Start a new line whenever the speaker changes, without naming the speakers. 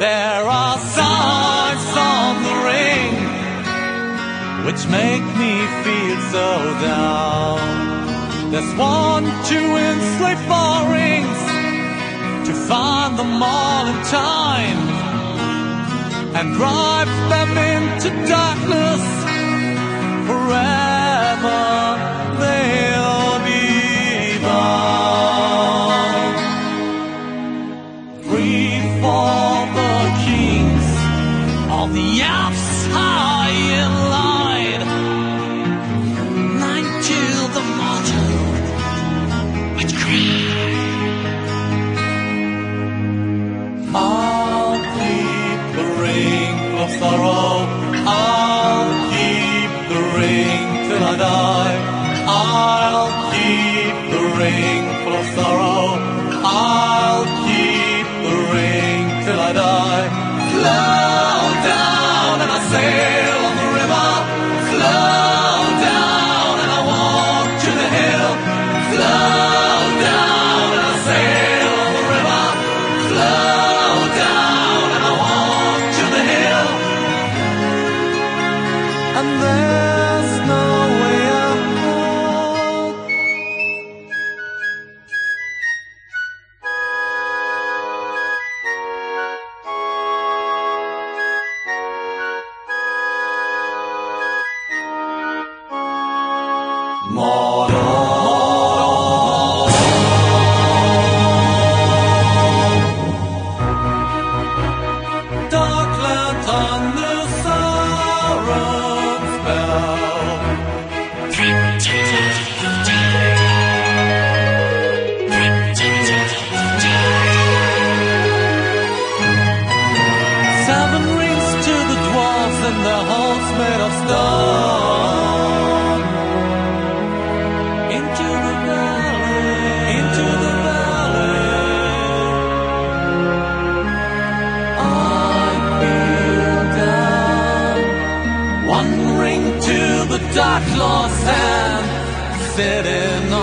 There are signs on the ring which make me feel so down. There's 1, 2 enslaved for rings to find them all in time and drive them into darkness forever. They'll be bound. Free for the kings of the Alps high and light, nine to the mortal which cry. I'll keep the ring of sorrow, I'll keep the ring till I die. I'll keep the ring full of sorrow, I'll keep the ring till I die. Slow down and I sail on the river, slow down and I walk to the hill, slow down and I sail on the river, slow down and I walk to the hill. And there's no way out. Darkland under Sauron's spell. 7 rings to the dwarves and their halls made of stone. Into the valley, into the valley. I feel down. 1 ring to the Dark Lord's hand, sitting on